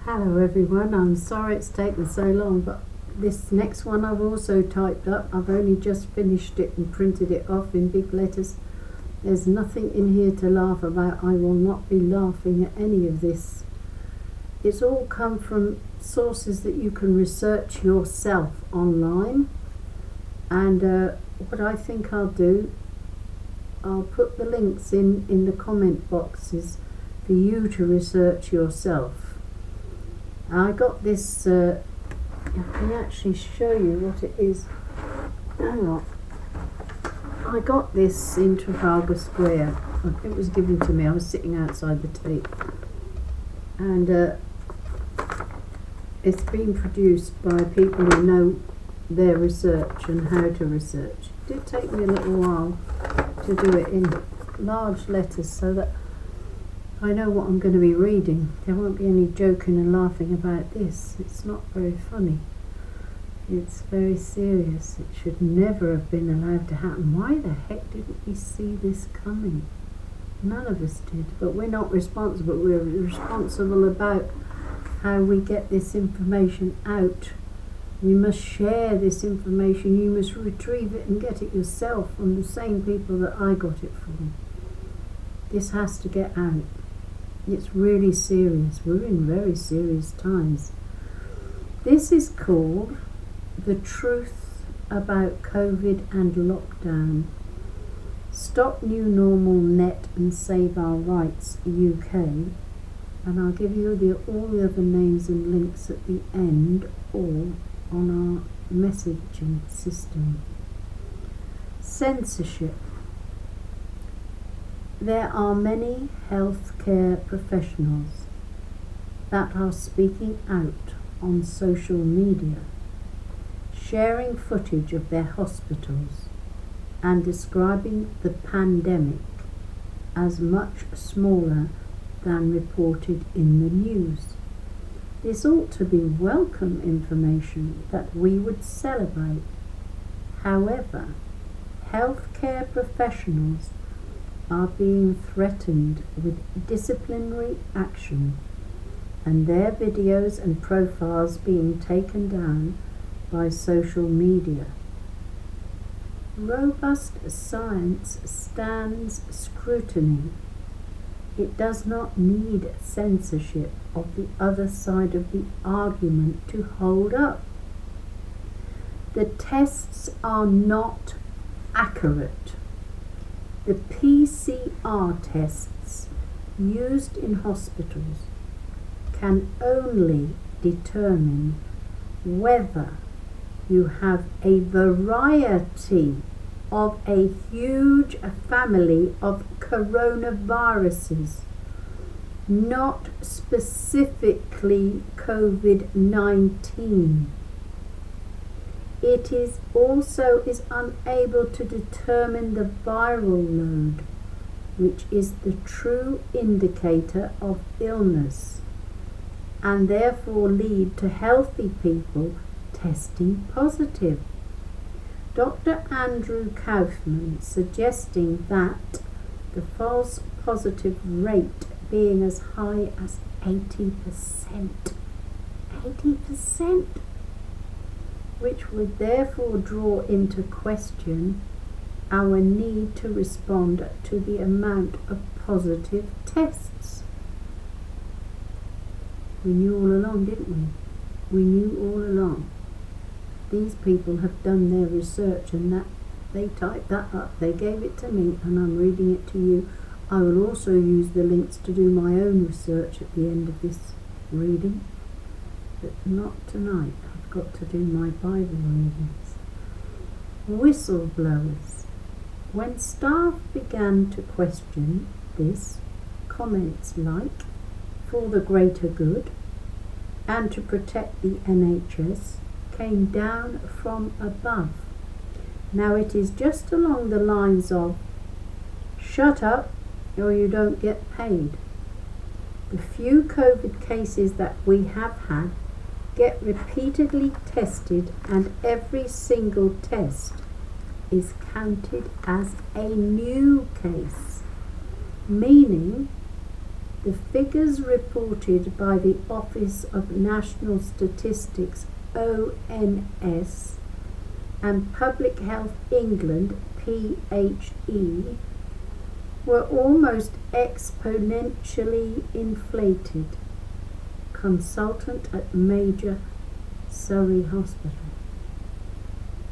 Hello everyone, I'm sorry it's taken so long, but this next one I've also typed up. I've only just finished it and printed it off in big letters. There's nothing in here to laugh about. I will not be laughing at any of this. It's all come from sources that you can research yourself online, and what I think I'll do, I'll put the links in the comment boxes for you to research yourself. I got this, I can actually show you what it is. Hang on. I got this in Trafalgar Square. It was given to me. I was sitting outside the tape. And it's been produced by people who know their research and how to research. It did take me a little while to do it in large letters so that I know what I'm going to be reading. There won't be any joking and laughing about this. It's not very funny. It's very serious. It should never have been allowed to happen. Why the heck didn't we see this coming? None of us did. But we're not responsible. We're responsible about how we get this information out. We must share this information. You must retrieve it and get it yourself from the same people that I got it from. This has to get out. It's really serious. We're in very serious times. This is called The Truth About COVID and Lockdown. Stop New Normal Net and Save Our Rights UK. And I'll give you all the other names and links at the end or on our messaging system. Censorship. There are many healthcare professionals that are speaking out on social media, sharing footage of their hospitals and describing the pandemic as much smaller than reported in the news. This ought to be welcome information that we would celebrate. However, healthcare professionals are being threatened with disciplinary action and their videos and profiles being taken down by social media. Robust science stands scrutiny. It does not need censorship of the other side of the argument to hold up. The tests are not accurate. The PCR tests used in hospitals can only determine whether you have a variety of a huge family of coronaviruses, not specifically COVID-19. It is also unable to determine the viral load, which is the true indicator of illness, and therefore lead to healthy people testing positive. Dr. Andrew Kaufman suggesting that the false positive rate being as high as 80%, which would therefore draw into question our need to respond to the amount of positive tests. We knew all along, didn't we? We knew all along. These people have done their research, and that they typed that up. They gave it to me, and I'm reading it to you. I will also use the links to do my own research at the end of this reading, but not tonight. I've got to do my Bible readings. Whistleblowers. When staff began to question this, comments like, for the greater good, and to protect the NHS, came down from above. Now it is just along the lines of, shut up or you don't get paid. The few COVID cases that we have had get repeatedly tested, and every single test is counted as a new case, meaning The figures reported by the Office of National Statistics ONS and Public Health England PHE were almost exponentially inflated. Consultant at major Surrey hospital.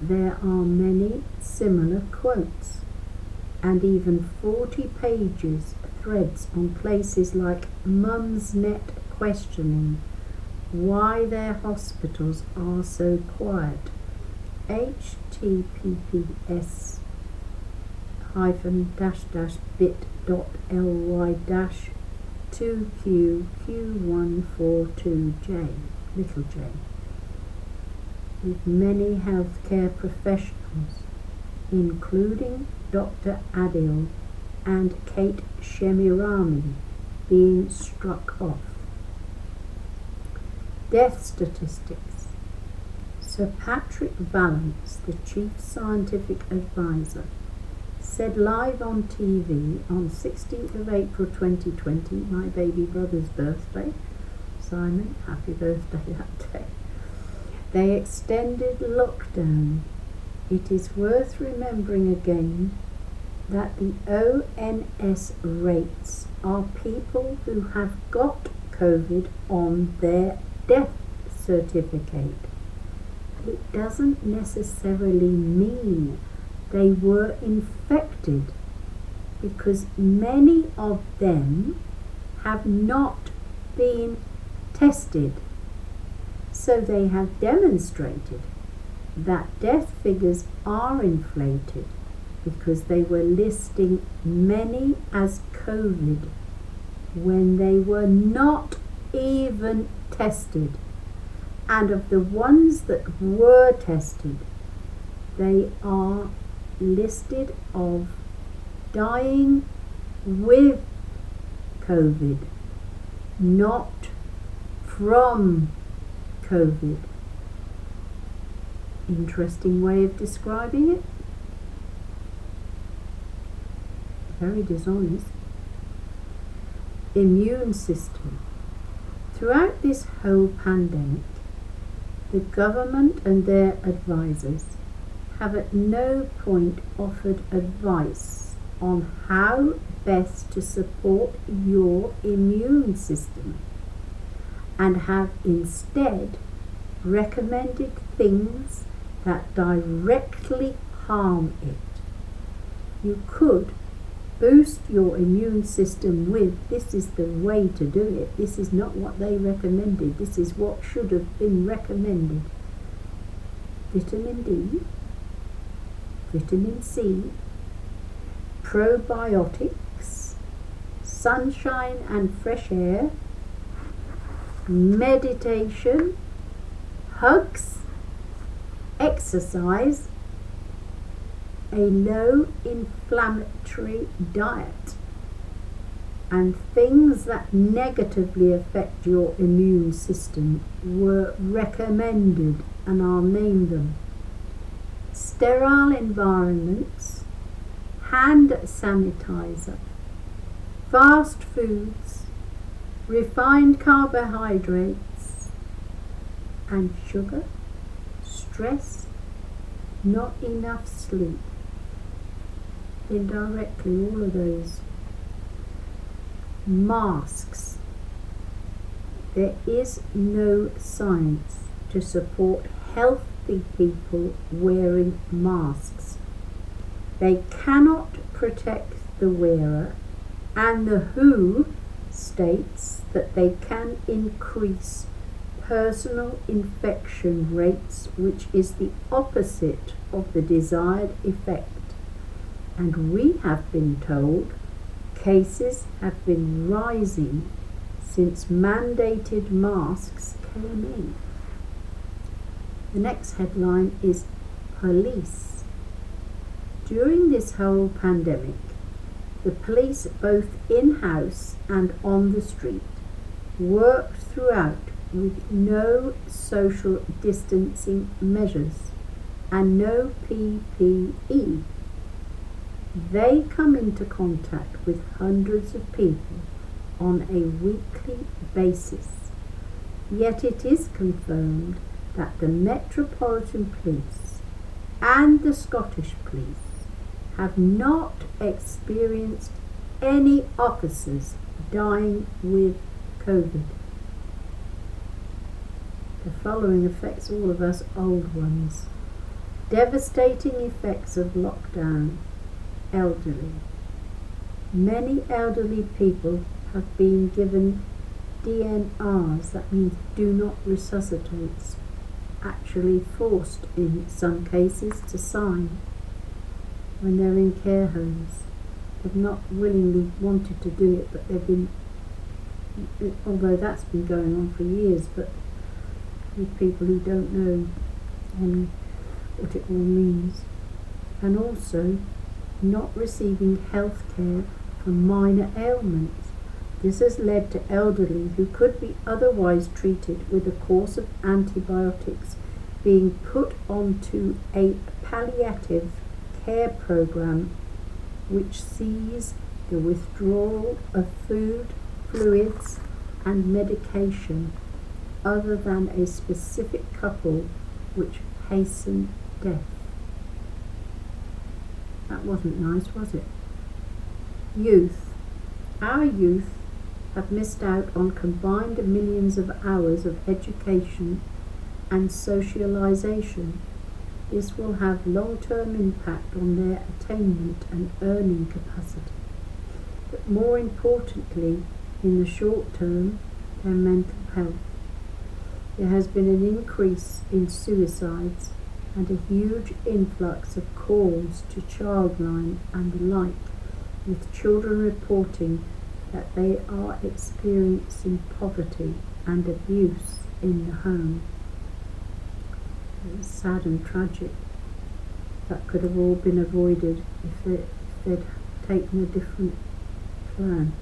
There are many similar quotes and even 40 pages threads on places like Mumsnet questioning why their hospitals are so quiet. https://bit.ly-2QQ142J, little j, with many healthcare professionals, including Dr. Adil and Kate Shemirami, being struck off. Death statistics. Sir Patrick Vallance, the Chief Scientific Advisor, said live on TV on 16th of April 2020, my baby brother's birthday, Simon, happy birthday that day, they extended lockdown. It is worth remembering again that the ONS rates are people who have got COVID on their death certificate. It doesn't necessarily mean they were infected, because many of them have not been tested. So they have demonstrated that death figures are inflated because they were listing many as COVID when they were not even tested. And of the ones that were tested, they are listed of dying with COVID, not from COVID. Interesting way of describing it. Very dishonest. Immune system. Throughout this whole pandemic, the government and their advisors have at no point offered advice on how best to support your immune system, and have instead recommended things that directly harm it. You could boost your immune system with, this is the way to do it, this is not what they recommended, this is what should have been recommended. Vitamin D, vitamin C, probiotics, sunshine and fresh air, meditation, hugs, exercise, a low inflammatory diet, and things that negatively affect your immune system were recommended, and I'll name them. Sterile environments, hand sanitizer, fast foods, refined carbohydrates and sugar, stress, not enough sleep. Indirectly, all of those. Masks. There is no science to support healthy people wearing masks. They cannot protect the wearer, and the WHO states that they can increase personal infection rates, which is the opposite of the desired effect. And we have been told cases have been rising since mandated masks came in. The next headline is police. During this whole pandemic, the police, both in-house and on the street, worked throughout with no social distancing measures and no PPE. They come into contact with hundreds of people on a weekly basis. Yet it is confirmed that the Metropolitan Police and the Scottish Police have not experienced any officers dying with COVID. The following affects all of us old ones. Devastating effects of lockdown. Elderly. Many elderly people have been given DNRs, that means do not resuscitate, actually forced in some cases to sign when they're in care homes. They've not willingly wanted to do it, but they've been, although that's been going on for years, but with people who don't know what it all means. And also not receiving health care for minor ailments. This has led to elderly who could be otherwise treated with a course of antibiotics being put onto a palliative care program which sees the withdrawal of food, fluids and medication other than a specific couple which hasten death. That wasn't nice, was it? Youth. Our youth have missed out on combined millions of hours of education and socialization. This will have long-term impact on their attainment and earning capacity. But more importantly, in the short term, their mental health. There has been an increase in suicides and a huge influx of calls to Childline and the like, with children reporting that they are experiencing poverty and abuse in the home. It's sad and tragic. That could have all been avoided if they'd taken a different plan.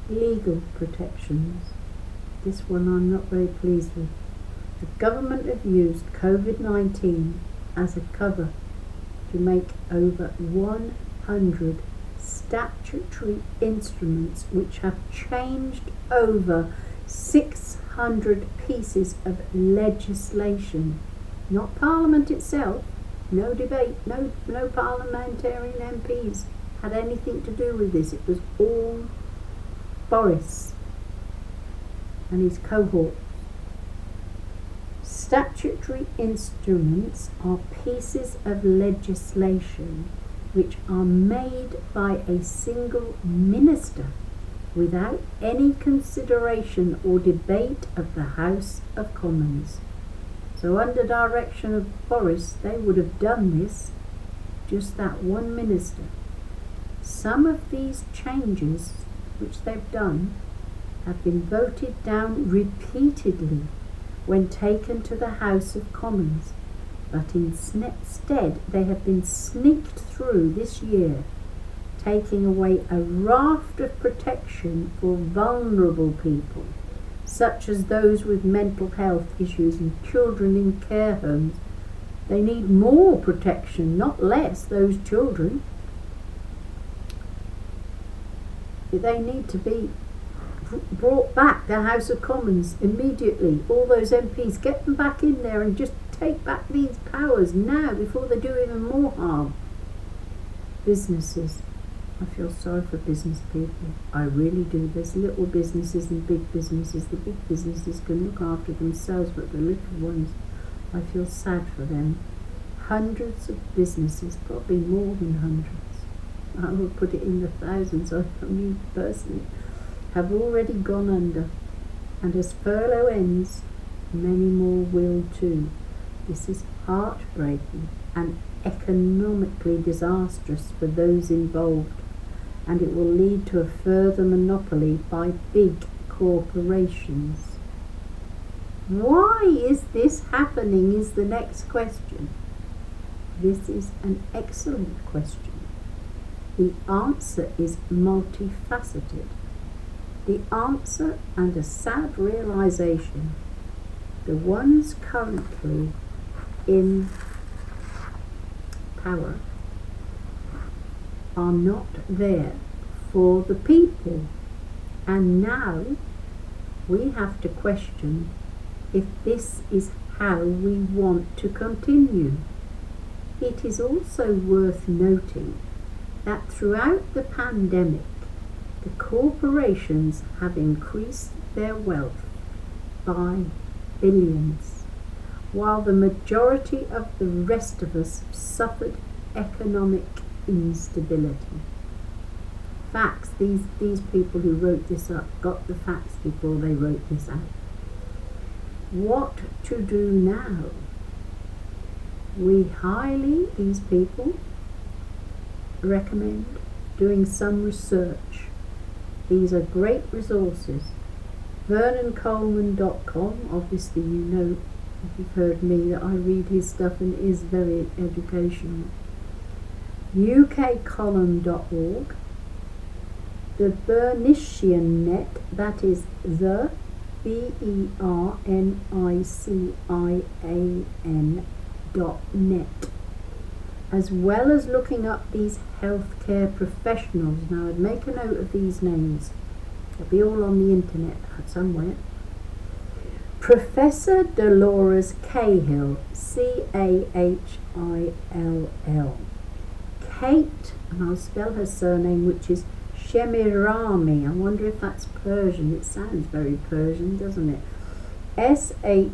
Legal protections. This one I'm not very pleased with. The government have used COVID-19 as a cover to make over 100 statutory instruments which have changed over 600 pieces of legislation. Not Parliament itself, no debate, no parliamentarian MPs had anything to do with this. It was all Boris and his cohort. Statutory instruments are pieces of legislation which are made by a single minister without any consideration or debate of the House of Commons. So under direction of Boris, they would have done this, just that one minister. Some of these changes which they've done have been voted down repeatedly when taken to the House of Commons, but instead they have been sneaked through this year, taking away a raft of protection for vulnerable people, such as those with mental health issues and children in care homes. They need more protection, not less, those children. They need to be brought back to House of Commons immediately. All those MPs, get them back in there and just take back these powers now before they do even more harm. Businesses. I feel sorry for business people. I really do. There's little businesses and big businesses. The big businesses can look after themselves, but the little ones, I feel sad for them. Hundreds of businesses, probably more than hundreds, I will put it in the thousands, I mean personally, have already gone under, and as furlough ends, many more will too. This is heartbreaking and economically disastrous for those involved, and it will lead to a further monopoly by big corporations. Why is this happening is the next question. This is an excellent question. The answer is multifaceted. The answer and a sad realization: the ones currently in power are not there for the people. And now we have to question if this is how we want to continue. It is also worth noting that throughout the pandemic, the corporations have increased their wealth by billions, while the majority of the rest of us suffered economic instability. Facts, these people who wrote this up got the facts before they wrote this out. What to do now? We highly, these people, recommend doing some research. These are great resources. VernonColeman.com, obviously you know, if you've heard me, that I read his stuff and it is very educational. UKcolumn.org, the Bernician Net, that is the BERNICIAN.net, as well as looking up these healthcare professionals. Now I'd make a note of these names. They'll be all on the internet somewhere. Professor Dolores Cahill, Cahill. Kate, and I'll spell her surname, which is Shemirami. I wonder if that's Persian. It sounds very Persian, doesn't it? Shemirami.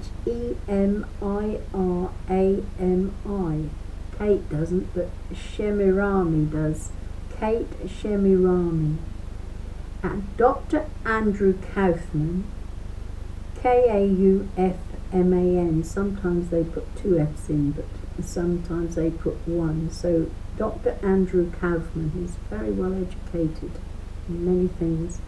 Kate doesn't, but Shemirami does. Kate Shemirami. And Dr. Andrew Kaufman, Kaufman. Sometimes they put 2 F's in, but sometimes they put 1. So Dr. Andrew Kaufman, he's very well educated in many things.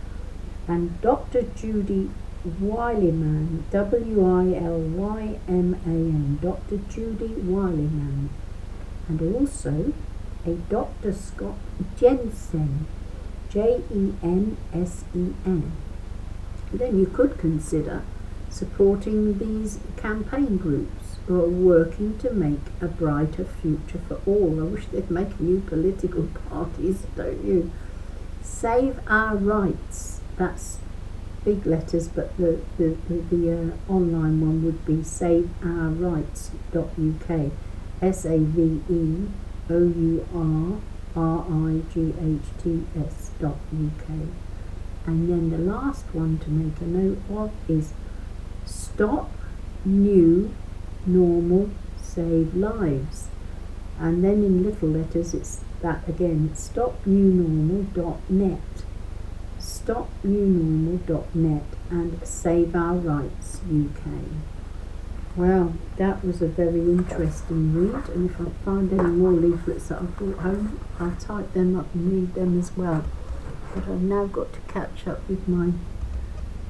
And Dr. Judy Wilyman, Wilyman, Dr. Judy Wilyman. And also a Dr. Scott Jensen, Jensen. Then you could consider supporting these campaign groups who are working to make a brighter future for all. I wish they'd make new political parties, don't you? Save Our Rights, that's big letters, but the online one would be SAVEOURRIGHTS.uk, SAVEOURRIGHTS.uk. And then the last one to make a note of is Stop New Normal Save Lives. And then in little letters it's that again, STOPNEWNORMAL.net, STOPNEWNORMAL.net, and Save Our Rights UK. Well, that was a very interesting read, and if I find any more leaflets that I've brought home, I'll type them up and read them as well. But I've now got to catch up with my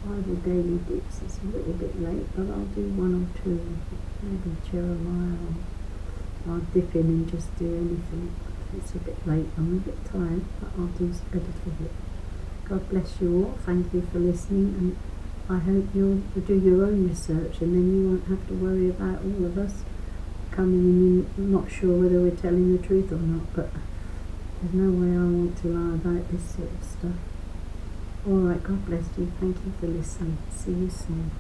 Bible Daily Dips. It's a little bit late, but I'll do 1 or 2, maybe Jeremiah. I'll dip in and just do anything. It's a bit late, I'm a bit tired, but I'll do a little bit. God bless you all, thank you for listening, and I hope you'll do your own research, and then you won't have to worry about all of us coming in and not sure whether we're telling the truth or not, but there's no way I want to lie about this sort of stuff. Alright, God bless you, thank you for listening, see you soon.